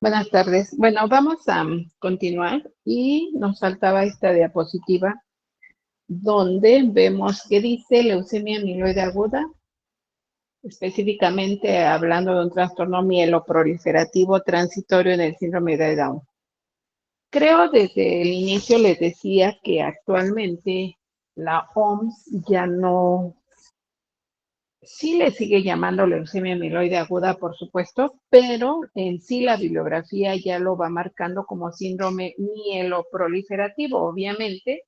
Buenas tardes. Bueno, vamos a continuar y nos faltaba esta diapositiva donde vemos que dice leucemia amiloide aguda, específicamente hablando de un trastorno mieloproliferativo transitorio en el síndrome de Down. Creo desde el inicio les decía que actualmente la OMS ya no, sí le sigue llamando leucemia amiloide aguda, por supuesto, pero en sí la bibliografía ya lo va marcando como síndrome mieloproliferativo, obviamente,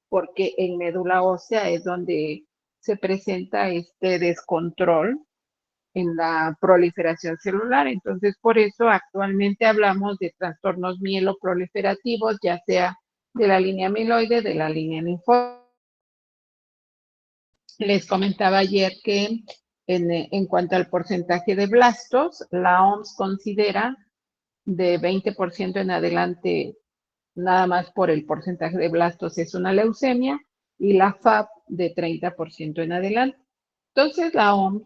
porque en médula ósea es donde se presenta este descontrol en la proliferación celular. Entonces, por eso actualmente hablamos de trastornos mieloproliferativos, ya sea de la línea amiloide, de la línea linfóide. Les comentaba ayer que en cuanto al porcentaje de blastos, la OMS considera de 20% en adelante, nada más por el porcentaje de blastos es una leucemia, y la FAB de 30% en adelante. Entonces, la OMS,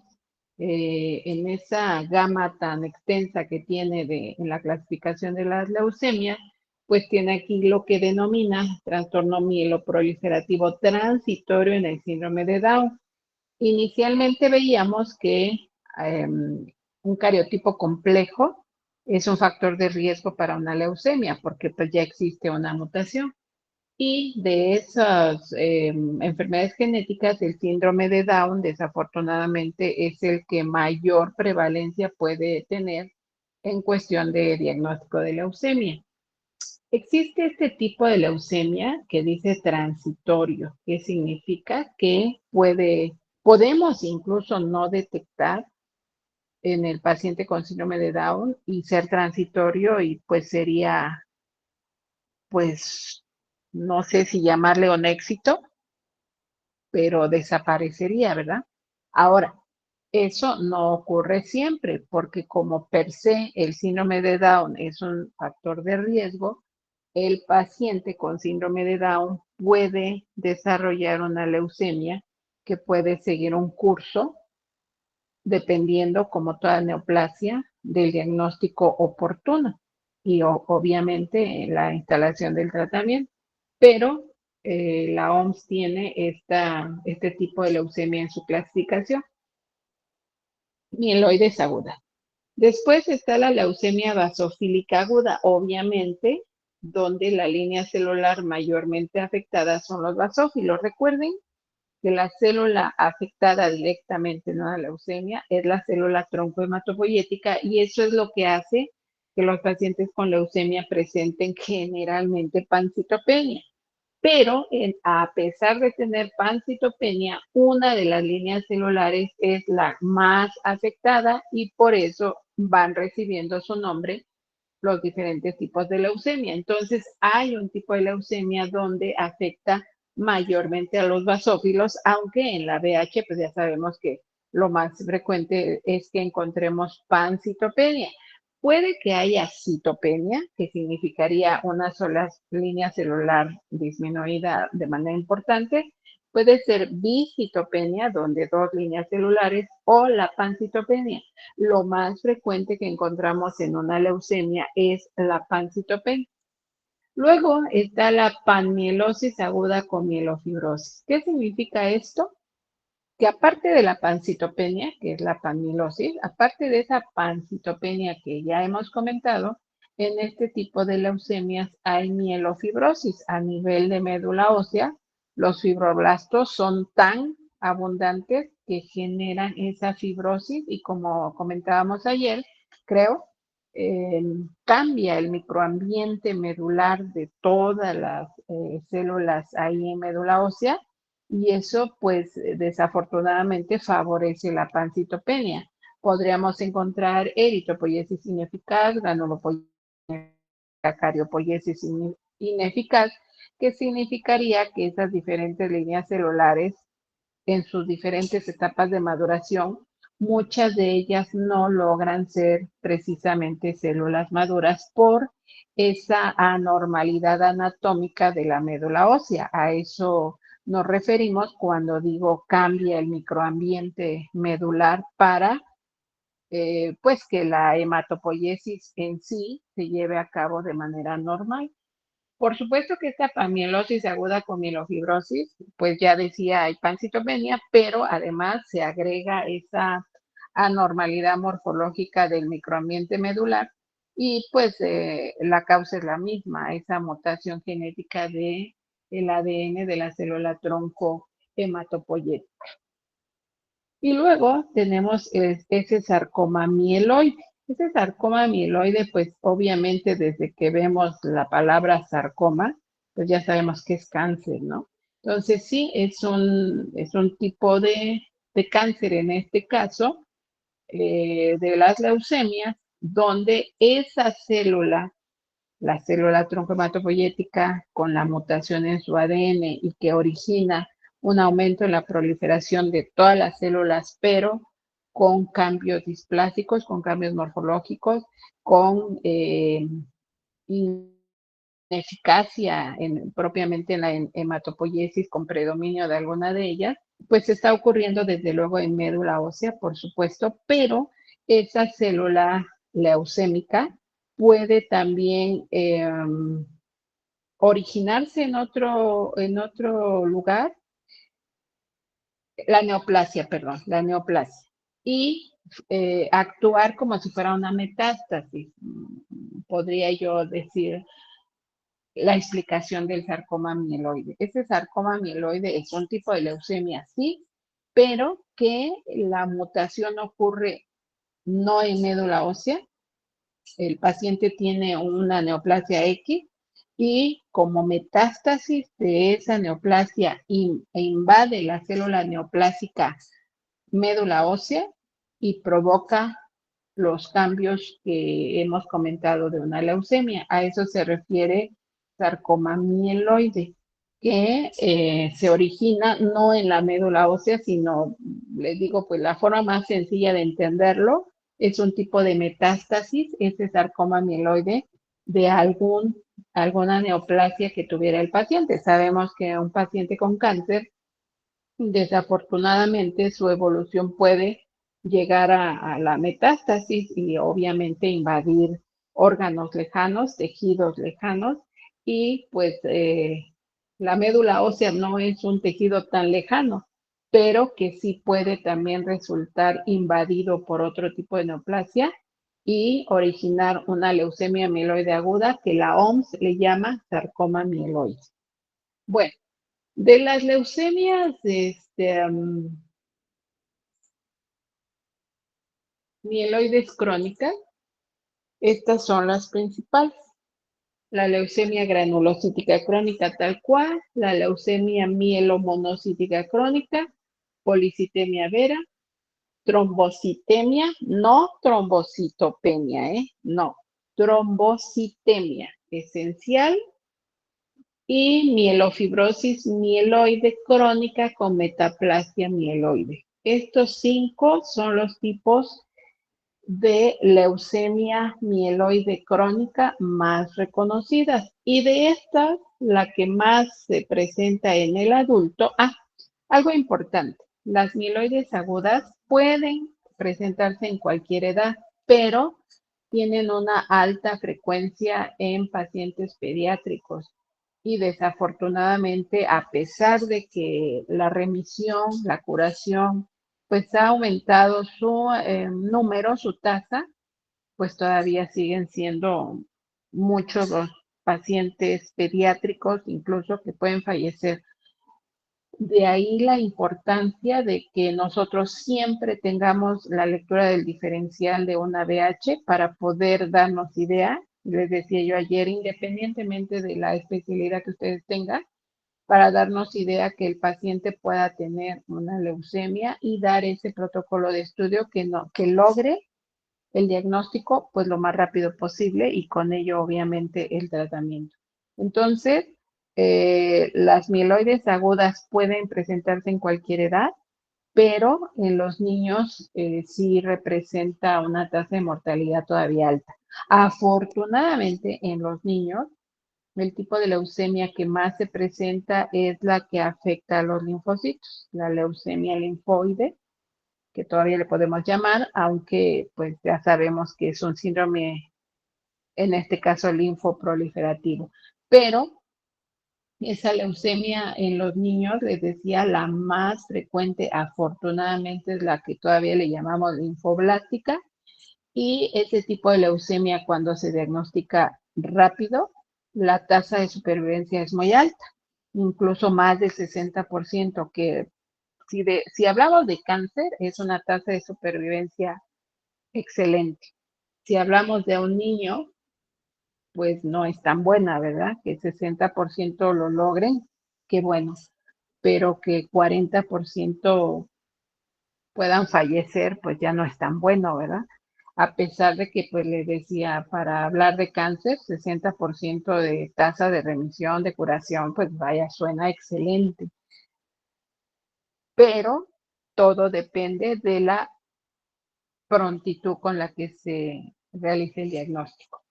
en esa gama tan extensa que tiene en la clasificación de las leucemias, pues tiene aquí lo que denomina trastorno mieloproliferativo transitorio en el síndrome de Down. Inicialmente veíamos que un cariotipo complejo es un factor de riesgo para una leucemia, porque pues ya existe una mutación. Y de esas enfermedades genéticas, el síndrome de Down, desafortunadamente, es el que mayor prevalencia puede tener en cuestión de diagnóstico de leucemia. Existe este tipo de leucemia que dice transitorio, que significa que podemos incluso no detectar en el paciente con síndrome de Down y ser transitorio, y pues sería, pues, no sé si llamarle un éxito, pero desaparecería, ¿verdad? Ahora, eso no ocurre siempre, porque como per se el síndrome de Down es un factor de riesgo, el paciente con síndrome de Down puede desarrollar una leucemia que puede seguir un curso dependiendo, como toda neoplasia, del diagnóstico oportuno y obviamente la instalación del tratamiento. Pero la OMS tiene este tipo de leucemia en su clasificación, mieloides aguda. Después está la leucemia basofílica aguda, obviamente, donde la línea celular mayormente afectada son los basófilos. Recuerden que la célula afectada directamente en una leucemia es la célula tronco hematopoyética, y eso es lo que hace que los pacientes con leucemia presenten generalmente pancitopenia. Pero a pesar de tener pancitopenia, una de las líneas celulares es la más afectada, y por eso van recibiendo su nombre los diferentes tipos de leucemia. Entonces, hay un tipo de leucemia donde afecta mayormente a los basófilos, aunque en la VH, pues ya sabemos que lo más frecuente es que encontremos pancitopenia. Puede que haya citopenia, que significaría una sola línea celular disminuida de manera importante. Puede ser bicitopenia, donde dos líneas celulares, o la pancitopenia. Lo más frecuente que encontramos en una leucemia es la pancitopenia. Luego está la panmielosis aguda con mielofibrosis. ¿Qué significa esto? Que aparte de la pancitopenia, que es la panmilosis, aparte de esa pancitopenia que ya hemos comentado, en este tipo de leucemias hay mielofibrosis a nivel de médula ósea. Los fibroblastos son tan abundantes que generan esa fibrosis, y como comentábamos ayer, creo, cambia el microambiente medular de todas las células ahí en médula ósea, y eso pues desafortunadamente favorece la pancitopenia. Podríamos encontrar eritropoiesis ineficaz, granulopoiesis, cariopoiesis ineficaz, que significaría que esas diferentes líneas celulares en sus diferentes etapas de maduración muchas de ellas no logran ser precisamente células maduras por esa anormalidad anatómica de la médula ósea. A eso nos referimos cuando digo cambia el microambiente medular para pues que la hematopoiesis en sí se lleve a cabo de manera normal. Por supuesto que esta pamielosis aguda con mielofibrosis, pues ya decía, hay pancitopenia, pero además se agrega esa anormalidad morfológica del microambiente medular y pues la causa es la misma, esa mutación genética de el ADN de la célula tronco hematopoyética. Y luego tenemos ese sarcoma mieloide. Ese sarcoma mieloide, pues obviamente desde que vemos la palabra sarcoma, pues ya sabemos que es cáncer, ¿no? Entonces sí, es un tipo de cáncer en este caso, de las leucemias, donde esa célula, la célula troncohematopoyética con la mutación en su ADN y que origina un aumento en la proliferación de todas las células, pero con cambios displásicos, con cambios morfológicos, con ineficacia propiamente en la hematopoiesis, con predominio de alguna de ellas, pues está ocurriendo desde luego en médula ósea, por supuesto, pero esa célula leucémica puede también originarse en otro lugar, la neoplasia, perdón, la neoplasia, y actuar como si fuera una metástasis, podría yo decir la explicación del sarcoma mieloide. Ese sarcoma mieloide es un tipo de leucemia, sí, pero que la mutación ocurre no en médula ósea, el paciente tiene una neoplasia X y como metástasis de esa neoplasia invade la célula neoplásica médula ósea y provoca los cambios que hemos comentado de una leucemia. A eso se refiere sarcoma mieloide, que se origina no en la médula ósea, sino, les digo, pues la forma más sencilla de entenderlo es un tipo de metástasis, ese sarcoma mieloide, de alguna neoplasia que tuviera el paciente. Sabemos que un paciente con cáncer, desafortunadamente, su evolución puede llegar a la metástasis y obviamente invadir órganos lejanos, tejidos lejanos, y pues la médula ósea no es un tejido tan lejano, pero que sí puede también resultar invadido por otro tipo de neoplasia y originar una leucemia mieloide aguda que la OMS le llama sarcoma mieloide. Bueno, de las leucemias mieloides crónicas, estas son las principales. La leucemia granulocítica crónica tal cual, la leucemia mielomonocítica crónica, policitemia vera, trombocitemia, no trombocitopenia, no, trombocitemia esencial y mielofibrosis mieloide crónica con metaplasia mieloide. Estos 5 son los tipos de leucemia mieloide crónica más reconocidas. Y de estas, la que más se presenta en el adulto, algo importante, las mieloides agudas pueden presentarse en cualquier edad, pero tienen una alta frecuencia en pacientes pediátricos. Y desafortunadamente, a pesar de que la remisión, la curación, pues ha aumentado su número, su tasa, pues todavía siguen siendo muchos los pacientes pediátricos, incluso que pueden fallecer. De ahí la importancia de que nosotros siempre tengamos la lectura del diferencial de una BH para poder darnos idea, les decía yo ayer, independientemente de la especialidad que ustedes tengan, para darnos idea que el paciente pueda tener una leucemia y dar ese protocolo de estudio que logre el diagnóstico pues lo más rápido posible y con ello obviamente el tratamiento. Entonces, las mieloides agudas pueden presentarse en cualquier edad, pero en los niños sí representa una tasa de mortalidad todavía alta. Afortunadamente, en los niños, el tipo de leucemia que más se presenta es la que afecta a los linfocitos, la leucemia linfoide, que todavía le podemos llamar, aunque pues ya sabemos que es un síndrome, en este caso linfoproliferativo. Pero esa leucemia en los niños, les decía, la más frecuente, afortunadamente, es la que todavía le llamamos linfoblástica. Y ese tipo de leucemia, cuando se diagnostica rápido, la tasa de supervivencia es muy alta, incluso más del 60%, que si hablamos de cáncer, es una tasa de supervivencia excelente. Si hablamos de un niño, pues no es tan buena, ¿verdad? Que 60% lo logren, qué bueno, pero que 40% puedan fallecer, pues ya no es tan bueno, ¿verdad? A pesar de que, pues les decía, para hablar de cáncer, 60% de tasa de remisión, de curación, pues vaya, suena excelente, pero todo depende de la prontitud con la que se realice el diagnóstico.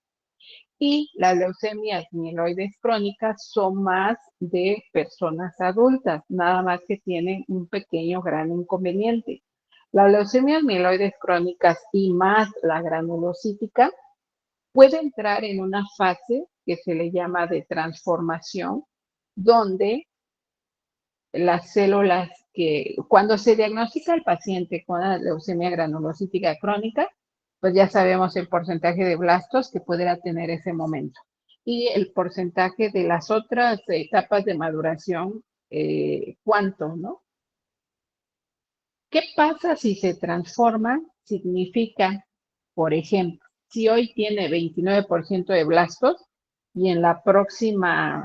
Y las leucemias mieloides crónicas son más de personas adultas, nada más que tienen un pequeño gran inconveniente. Las leucemias mieloides crónicas y más la granulocítica puede entrar en una fase que se le llama de transformación, donde las células que, cuando se diagnostica el paciente con la leucemia granulocítica crónica, pues ya sabemos el porcentaje de blastos que pudiera tener ese momento y el porcentaje de las otras etapas de maduración, cuánto, ¿no? ¿Qué pasa si se transforma? Significa, por ejemplo, si hoy tiene 29% de blastos y en la próxima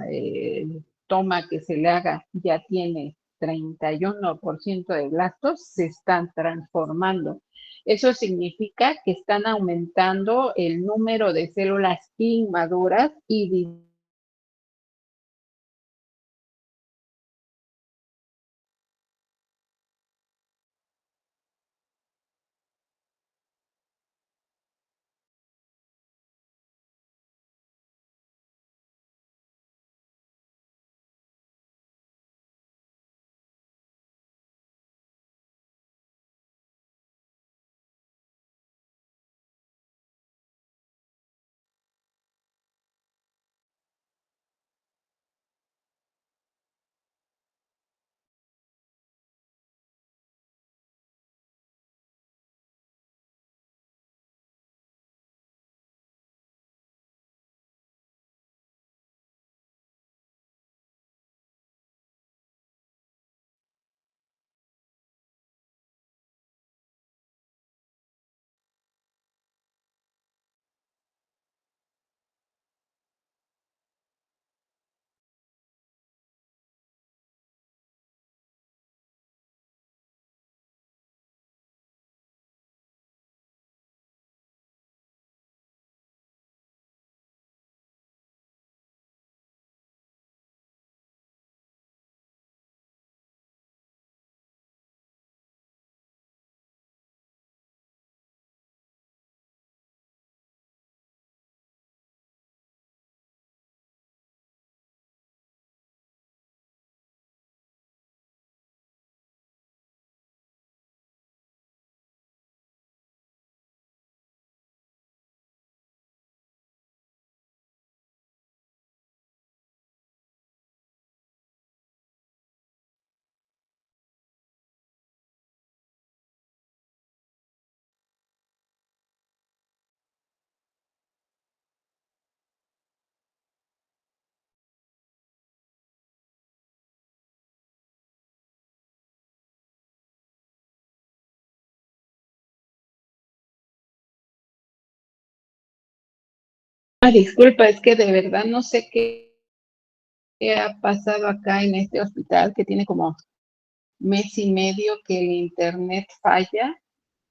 toma que se le haga ya tiene 31% de blastos, se están transformando. Eso significa que están aumentando el número de células inmaduras y disculpa, es que de verdad no sé qué ha pasado acá en este hospital que tiene como mes y medio que el internet falla,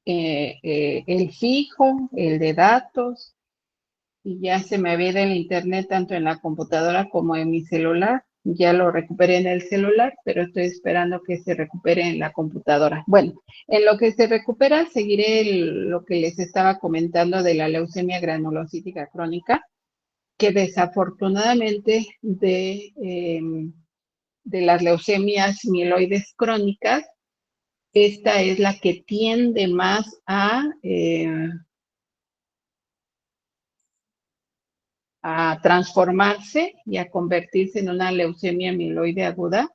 el fijo, el de datos, y ya se me había ido el internet tanto en la computadora como en mi celular. Ya lo recuperé en el celular, pero estoy esperando que se recupere en la computadora. Bueno, en lo que se recupera, seguiré lo que les estaba comentando de la leucemia granulocítica crónica, que desafortunadamente de las leucemias mieloides crónicas, esta es la que tiende más a transformarse y a convertirse en una leucemia mieloide aguda,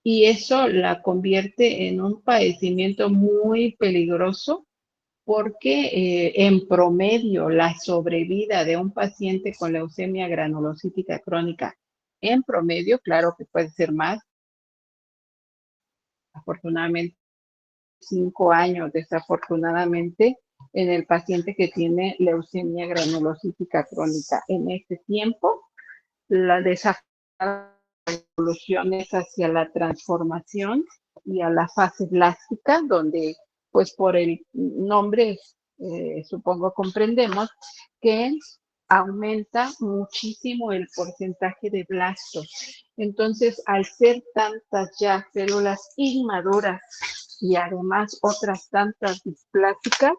y eso la convierte en un padecimiento muy peligroso porque en promedio la sobrevida de un paciente con leucemia granulocítica crónica, en promedio, claro que puede ser más, afortunadamente 5 años, desafortunadamente, en el paciente que tiene leucemia granulocítica crónica. En este tiempo, la evoluciones hacia la transformación y a la fase blástica, donde, pues por el nombre, supongo comprendemos que aumenta muchísimo el porcentaje de blastos. Entonces, al ser tantas ya células inmaduras y además otras tantas displásicas,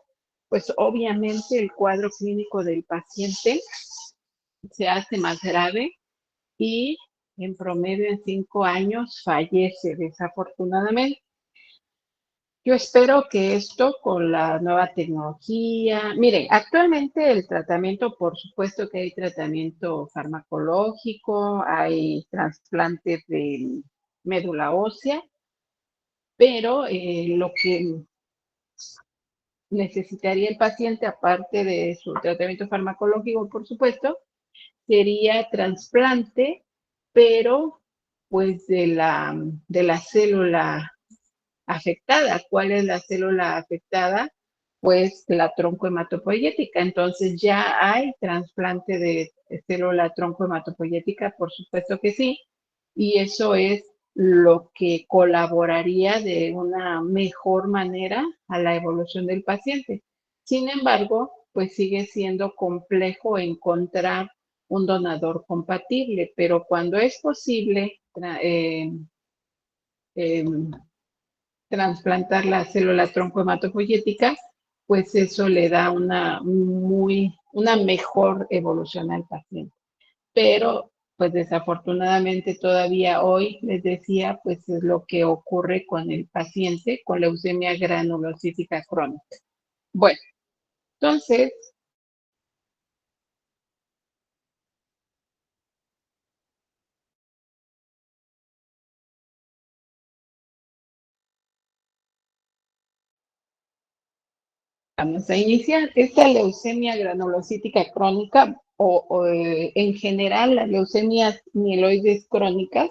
pues obviamente el cuadro clínico del paciente se hace más grave y en promedio en 5 años fallece desafortunadamente. Yo espero que esto con la nueva tecnología, miren, actualmente el tratamiento, por supuesto que hay tratamiento farmacológico, hay trasplantes de médula ósea, pero lo que necesitaría el paciente, aparte de su tratamiento farmacológico, por supuesto, sería trasplante, pero pues de la célula afectada. ¿Cuál es la célula afectada? Pues la troncohematopoyética. Entonces ya hay trasplante de célula troncohematopoyética, por supuesto que sí, y eso es lo que colaboraría de una mejor manera a la evolución del paciente. Sin embargo, pues sigue siendo complejo encontrar un donador compatible, pero cuando es posible eh, trasplantar la célula troncohematopoyética, pues eso le da una mejor evolución al paciente. Pero, pues desafortunadamente todavía hoy, les decía, pues es lo que ocurre con el paciente con leucemia granulocítica crónica. Bueno, entonces, vamos a iniciar. Esta leucemia granulocítica crónica en general las leucemias mieloides crónicas,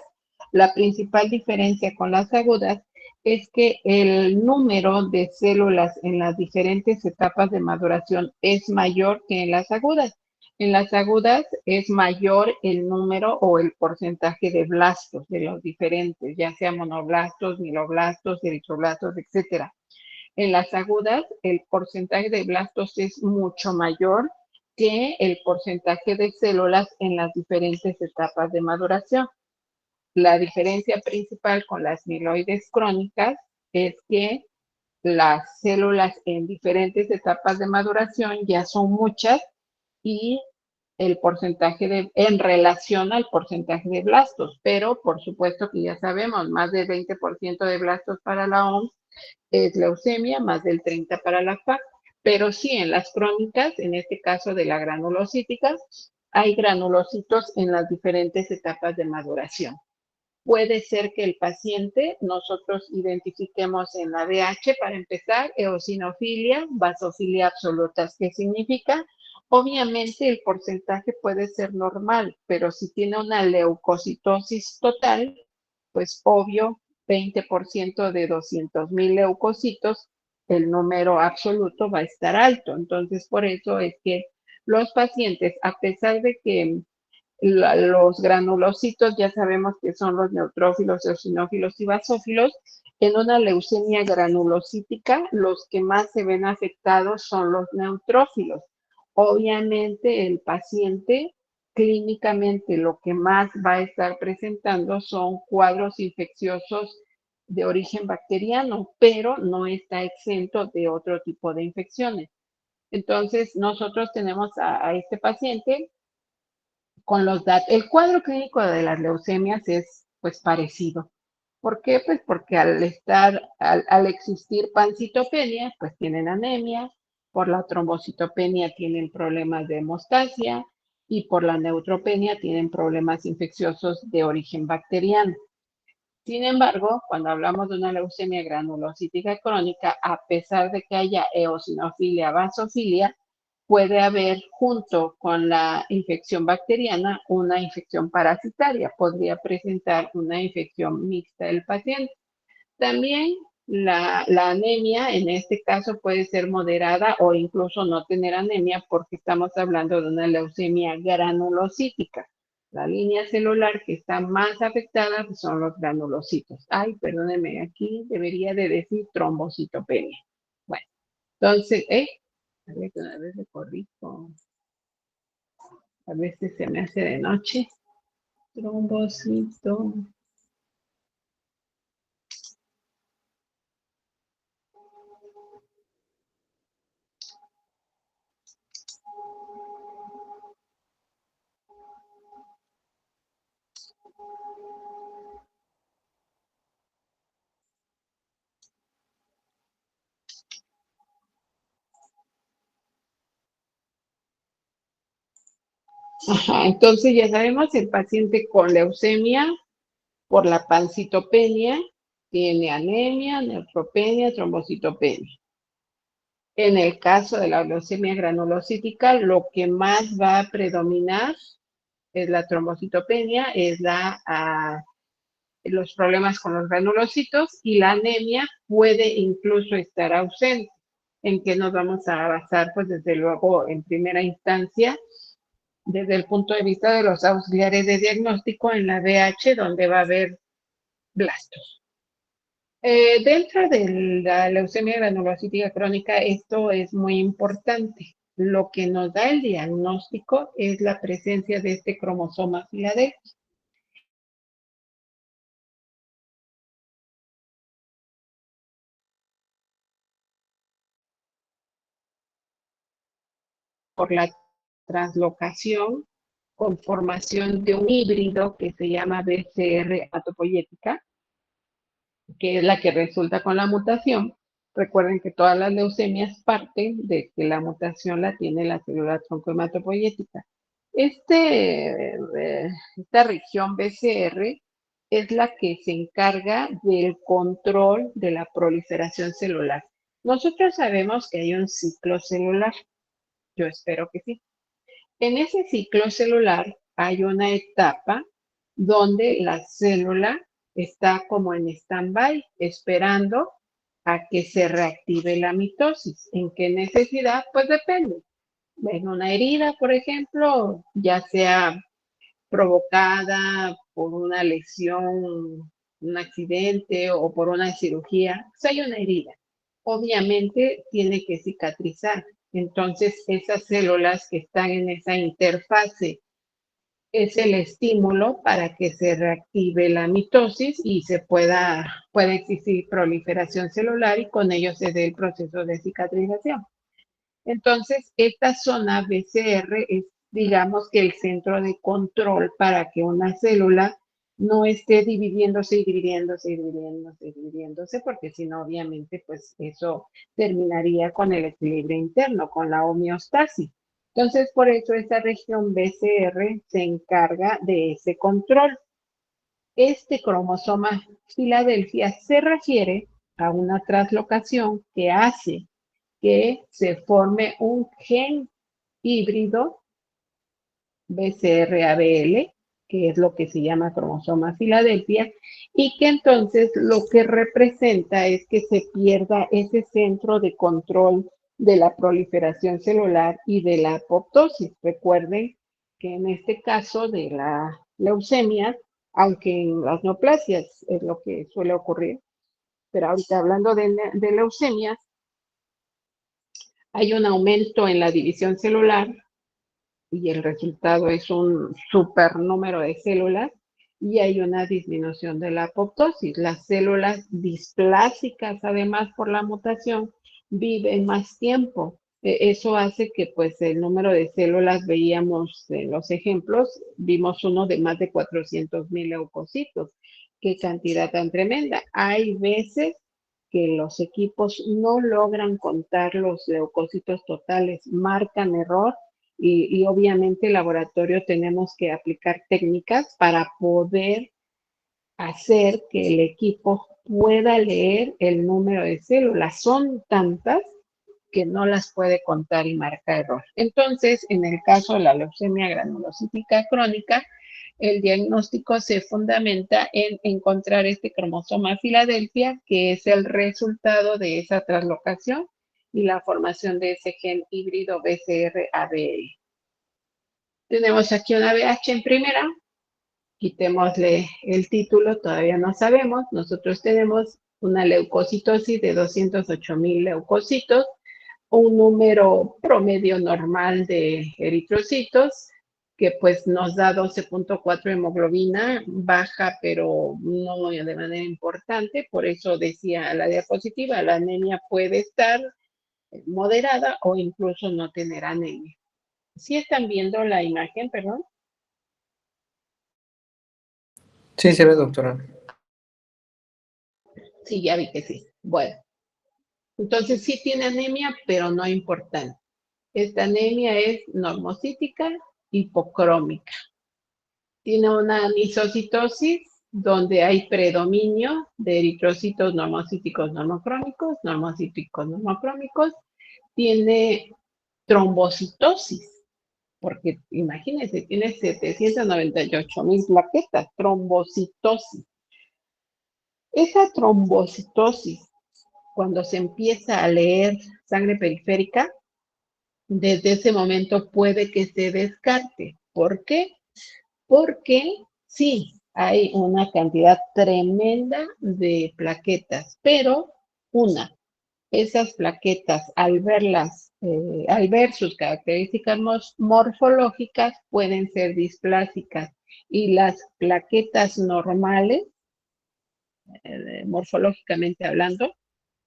la principal diferencia con las agudas es que el número de células en las diferentes etapas de maduración es mayor que en las agudas. En las agudas es mayor el número o el porcentaje de blastos de los diferentes, ya sea monoblastos, miloblastos, eritroblastos, etcétera. En las agudas, el porcentaje de blastos es mucho mayor que el porcentaje de células en las diferentes etapas de maduración. La diferencia principal con las mieloides crónicas es que las células en diferentes etapas de maduración ya son muchas y el porcentaje en relación al porcentaje de blastos, pero por supuesto que ya sabemos, más del 20% de blastos para la OMS es leucemia, más del 30 para la FAC, pero sí en las crónicas, en este caso de la granulocítica, hay granulocitos en las diferentes etapas de maduración. Puede ser que el paciente nosotros identifiquemos en la DH para empezar eosinofilia, basofilia absoluta. ¿Qué significa? Obviamente el porcentaje puede ser normal, pero si tiene una leucocitosis total, pues obvio, 20% de 200,000 leucocitos, el número absoluto va a estar alto. Entonces, por eso es que los pacientes, a pesar de que los granulocitos ya sabemos que son los neutrófilos, eosinófilos y basófilos, en una leucemia granulocítica los que más se ven afectados son los neutrófilos. Obviamente el paciente clínicamente lo que más va a estar presentando son cuadros infecciosos de origen bacteriano, pero no está exento de otro tipo de infecciones. Entonces, nosotros tenemos a este paciente con los datos. El cuadro clínico de las leucemias es pues parecido. ¿Por qué? Pues porque al existir pancitopenia, pues tienen anemia, por la trombocitopenia tienen problemas de hemostasia y por la neutropenia tienen problemas infecciosos de origen bacteriano. Sin embargo, cuando hablamos de una leucemia granulocítica crónica, a pesar de que haya eosinofilia, basofilia, puede haber junto con la infección bacteriana una infección parasitaria. Podría presentar una infección mixta del paciente. También la anemia en este caso puede ser moderada o incluso no tener anemia porque estamos hablando de una leucemia granulocítica. La línea celular que está más afectada son los granulocitos. Ay, perdónenme, aquí debería de decir trombocitopenia. Bueno, entonces, a ver, una vez le corrijo. A veces se me hace de noche. Trombocito. Ajá, entonces ya sabemos, el paciente con leucemia por la pancitopenia tiene anemia, neutropenia, trombocitopenia. En el caso de la leucemia granulocítica, lo que más va a predominar es la trombocitopenia, es los problemas con los granulocitos y la anemia puede incluso estar ausente. ¿En qué nos vamos a basar? Pues desde luego, en primera instancia, desde el punto de vista de los auxiliares de diagnóstico en la DH, donde va a haber blastos. Dentro de la leucemia granulocítica crónica, esto es muy importante. Lo que nos da el diagnóstico es la presencia de este cromosoma Filadelfia. Por la translocación con formación de un híbrido que se llama BCR hematopoyética, que es la que resulta con la mutación. Recuerden que todas las leucemias parten de que la mutación la tiene la célula troncohematopoyética. Esta región BCR es la que se encarga del control de la proliferación celular. Nosotros sabemos que hay un ciclo celular, yo espero que sí. En ese ciclo celular hay una etapa donde la célula está como en stand-by, esperando a que se reactive la mitosis. ¿En qué necesidad? Pues depende. En una herida, por ejemplo, ya sea provocada por una lesión, un accidente o por una cirugía, pues hay una herida. Obviamente tiene que cicatrizar. Entonces, esas células que están en esa interfase es el estímulo para que se reactive la mitosis y pueda existir proliferación celular y con ello se dé el proceso de cicatrización. Entonces, esta zona BCR es, digamos que el centro de control para que una célula no esté dividiéndose y dividiéndose y dividiéndose y dividiéndose, porque si no, obviamente, pues eso terminaría con el equilibrio interno, con la homeostasis. Entonces, por eso esta región BCR se encarga de ese control. Este cromosoma Filadelfia se refiere a una translocación que hace que se forme un gen híbrido BCR-ABL, que es lo que se llama cromosoma Filadelfia, y que entonces lo que representa es que se pierda ese centro de control de la proliferación celular y de la apoptosis. Recuerden que en este caso de la leucemia, aunque en las neoplasias es lo que suele ocurrir, pero ahorita hablando de leucemias, hay un aumento en la división celular y el resultado es un super número de células y hay una disminución de la apoptosis. Las células displásicas, además por la mutación, viven más tiempo. Eso hace que pues el número de células, veíamos en los ejemplos, vimos uno de más de 400,000 leucocitos. Qué cantidad tan tremenda. Hay veces que los equipos no logran contar los leucocitos totales, marcan error y obviamente el laboratorio tenemos que aplicar técnicas para poder hacer que el equipo pueda leer el número de células. Son tantas que no las puede contar y marca error. Entonces, en el caso de la leucemia granulocítica crónica, el diagnóstico se fundamenta en encontrar este cromosoma Filadelfia, que es el resultado de esa translocación y la formación de ese gen híbrido BCR-ABL. Tenemos aquí una BH en primera, quitémosle el título, todavía no sabemos. Nosotros tenemos una leucocitosis de 208,000 leucocitos, un número promedio normal de eritrocitos, que pues nos da 12.4 hemoglobina, baja pero no de manera importante, por eso decía la diapositiva, la anemia puede estar moderada o incluso no tener anemia. ¿Sí están viendo la imagen, perdón? Sí, se ve, doctora. Sí, ya vi que sí. Bueno, entonces sí tiene anemia, pero no importante. Esta anemia es normocítica hipocrómica. Tiene una anisocitosis donde hay predominio de eritrocitos normocíticos normocrómicos, normocíticos normocrómicos. Tiene trombocitosis, porque imagínense, tiene 798,000 plaquetas, trombocitosis. Esa trombocitosis, cuando se empieza a leer sangre periférica, desde ese momento puede que se descarte. ¿Por qué? Porque sí, hay una cantidad tremenda de plaquetas, pero esas plaquetas, al ver sus características morfológicas, pueden ser displásicas y las plaquetas normales, morfológicamente hablando,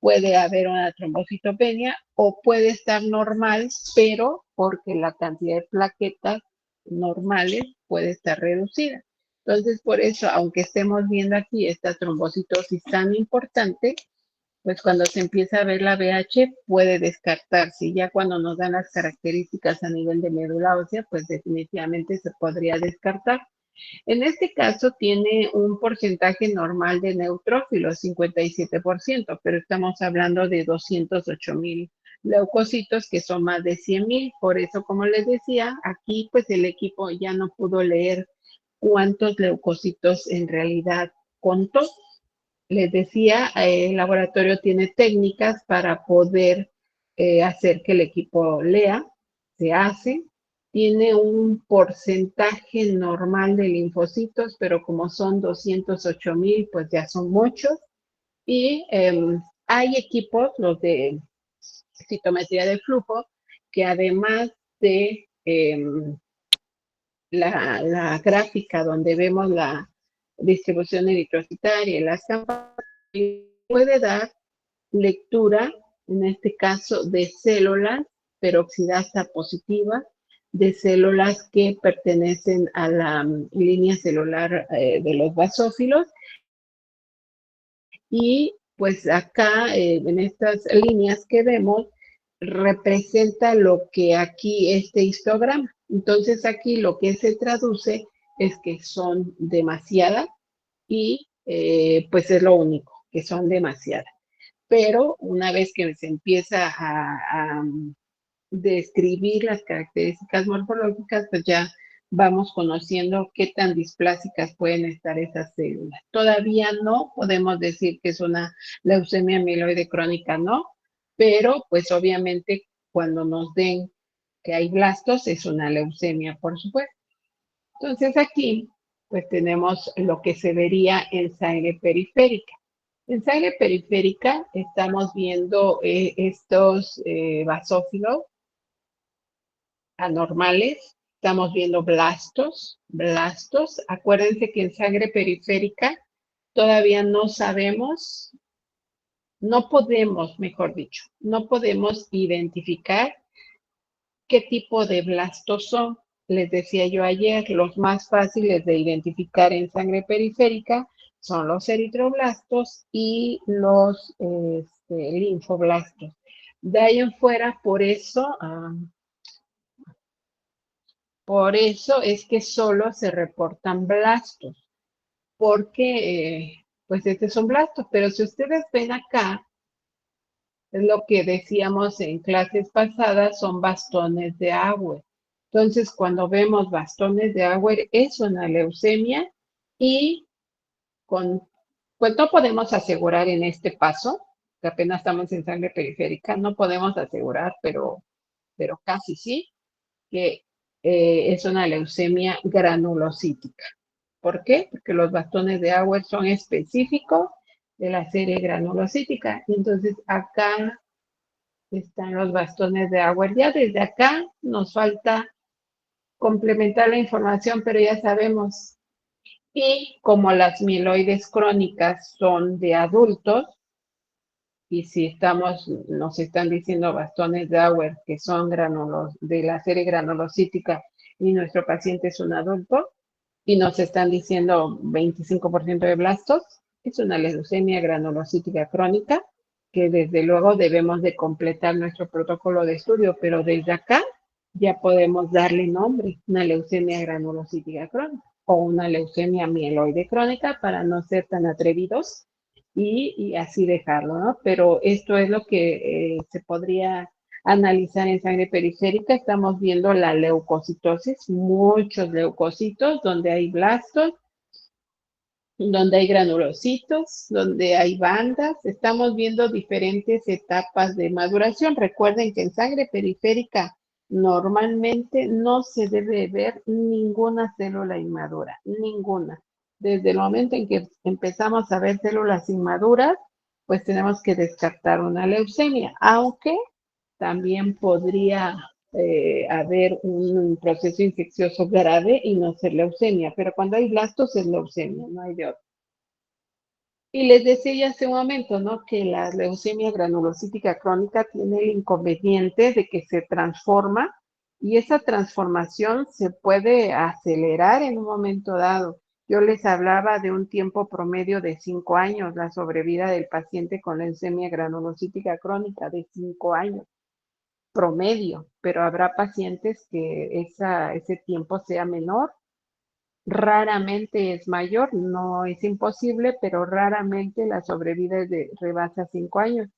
puede haber una trombocitopenia o puede estar normal, pero porque la cantidad de plaquetas normales puede estar reducida. Entonces, por eso, aunque estemos viendo aquí esta trombocitosis tan importante, pues cuando se empieza a ver la BH puede descartarse. Ya cuando nos dan las características a nivel de médula ósea, pues definitivamente se podría descartar. En este caso tiene un porcentaje normal de neutrófilos, 57%, pero estamos hablando de 208,000 leucocitos, que son más de 100,000. Por eso, como les decía, aquí pues el equipo ya no pudo leer cuántos leucocitos en realidad contó. Les decía, el laboratorio tiene técnicas para poder hacer que el equipo lea, se hace, tiene un porcentaje normal de linfocitos, pero como son 208,000, pues ya son muchos. Y hay equipos, los de citometría de flujo, que además de la gráfica donde vemos la distribución eritrocitaria y las campanas, puede dar lectura, en este caso, de células peroxidasa positiva, de células que pertenecen a la línea celular de los basófilos. Y pues acá, en estas líneas que vemos, representa lo que aquí este histograma. Entonces aquí lo que se traduce es que son demasiadas y pues es lo único, que son demasiadas. Pero una vez que se empieza a describir las características morfológicas, pues ya vamos conociendo qué tan displásicas pueden estar esas células. Todavía no podemos decir que es una leucemia amiloide crónica, no, pero pues obviamente cuando nos den que hay blastos es una leucemia, por supuesto. Entonces aquí pues tenemos lo que se vería en sangre periférica. En sangre periférica estamos viendo estos basófilos anormales estamos viendo blastos. Acuérdense que en sangre periférica todavía no sabemos, no podemos, mejor dicho, no podemos identificar qué tipo de blastos son. Les decía yo ayer, los más fáciles de identificar en sangre periférica son los eritroblastos y los linfoblastos. De ahí en fuera, por eso es que solo se reportan blastos, porque pues estos son blastos, pero si ustedes ven acá, es lo que decíamos en clases pasadas, son bastones de Auer. Entonces, cuando vemos bastones de Auer, es una leucemia y pues no podemos asegurar en este paso, que apenas estamos en sangre periférica, no podemos asegurar, pero casi sí, que es una leucemia granulocítica. ¿Por qué? Porque los bastones de Auer son específicos de la serie granulocítica. Entonces, acá están los bastones de Auer. Ya desde acá nos falta complementar la información, pero ya sabemos. Y como las mieloides crónicas son de adultos, y si nos están diciendo bastones de Auer que son granulos de la serie granulocítica y nuestro paciente es un adulto, y nos están diciendo 25% de blastos, es una leucemia granulocítica crónica que desde luego debemos de completar nuestro protocolo de estudio, pero desde acá ya podemos darle nombre, una leucemia granulocítica crónica o una leucemia mieloide crónica para no ser tan atrevidos y así dejarlo, ¿no? Pero esto es lo que se podría analizar en sangre periférica. Estamos viendo la leucocitosis, muchos leucocitos, donde hay blastos, donde hay granulocitos, donde hay bandas. Estamos viendo diferentes etapas de maduración. Recuerden que en sangre periférica normalmente no se debe ver ninguna célula inmadura, ninguna. Desde el momento en que empezamos a ver células inmaduras, pues tenemos que descartar una leucemia, aunque también podría haber un proceso infeccioso grave y no ser leucemia, pero cuando hay blastos es leucemia, no hay de otro. Y les decía hace un momento, ¿no? Que la leucemia granulocítica crónica tiene el inconveniente de que se transforma y esa transformación se puede acelerar en un momento dado. Yo les hablaba de un tiempo promedio de 5 años, la sobrevida del paciente con leucemia granulocítica crónica de 5 años promedio, pero habrá pacientes que ese tiempo sea menor. Raramente es mayor, no es imposible, pero raramente la sobrevida es rebasa 5 años,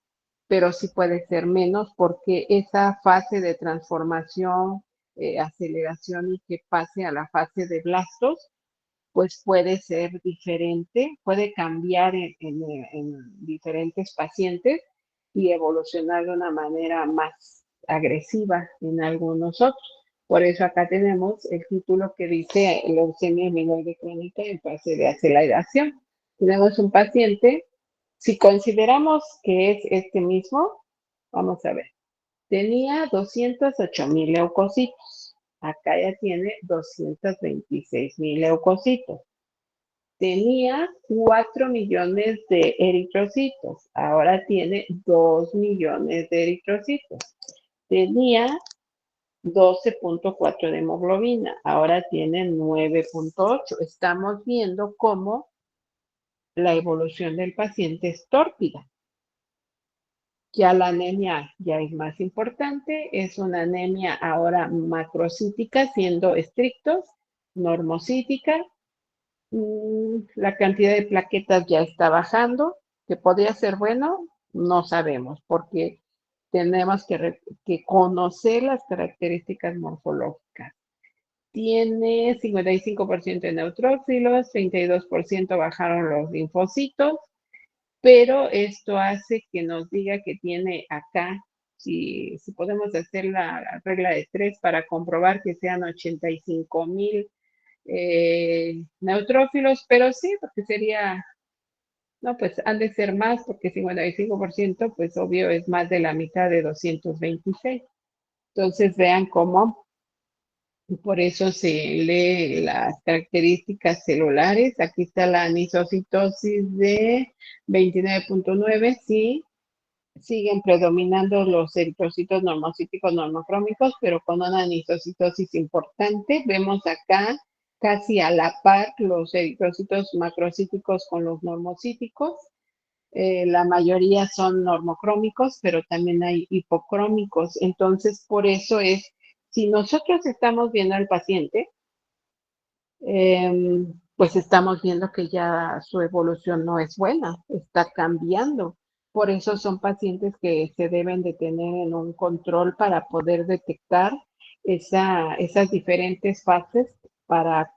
pero sí puede ser menos porque esa fase de transformación, aceleración y que pase a la fase de blastos, pues puede ser diferente, puede cambiar en diferentes pacientes y evolucionar de una manera más agresiva en algunos otros. Por eso acá tenemos el título que dice leucemia mieloide crónica en fase de aceleración. Tenemos un paciente, si consideramos que es este mismo, vamos a ver, tenía 208,000 leucocitos. Acá ya tiene 226,000 leucocitos. Tenía 4 millones de eritrocitos, ahora tiene 2 millones de eritrocitos. Tenía 12,4 de hemoglobina, ahora tiene 9,8. Estamos viendo cómo la evolución del paciente es tórpida. Ya la anemia ya es más importante, es una anemia ahora macrocítica, siendo estrictos, normocítica. La cantidad de plaquetas ya está bajando, que podría ser bueno, no sabemos, porque tenemos que conocer las características morfológicas. Tiene 55% de neutrófilos, 32% bajaron los linfocitos, pero esto hace que nos diga que tiene acá, si podemos hacer la regla de 3 para comprobar que sean 85,000 neutrófilos, pero sí, porque sería, no, pues han de ser más, porque 55%, pues obvio es más de la mitad de 226. Entonces vean cómo y por eso se lee las características celulares. Aquí está la anisocitosis de 29.9, sí, siguen predominando los eritrocitos normocíticos normocrómicos, pero con una anisocitosis importante. Vemos acá casi a la par los eritrocitos macrocíticos con los normocíticos. La mayoría son normocrómicos, pero también hay hipocrómicos. Entonces, por eso es, si nosotros estamos viendo al paciente, pues estamos viendo que ya su evolución no es buena, está cambiando. Por eso son pacientes que se deben de tener en un control para poder detectar esas diferentes fases para,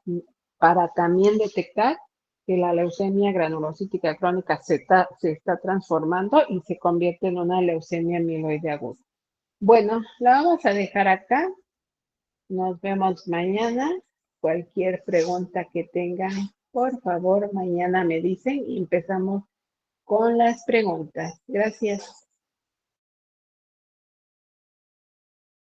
para también detectar que la leucemia granulocítica crónica se está transformando y se convierte en una leucemia amiloide aguda. Bueno, la vamos a dejar acá. Nos vemos mañana. Cualquier pregunta que tengan, por favor, mañana me dicen y empezamos con las preguntas. Gracias.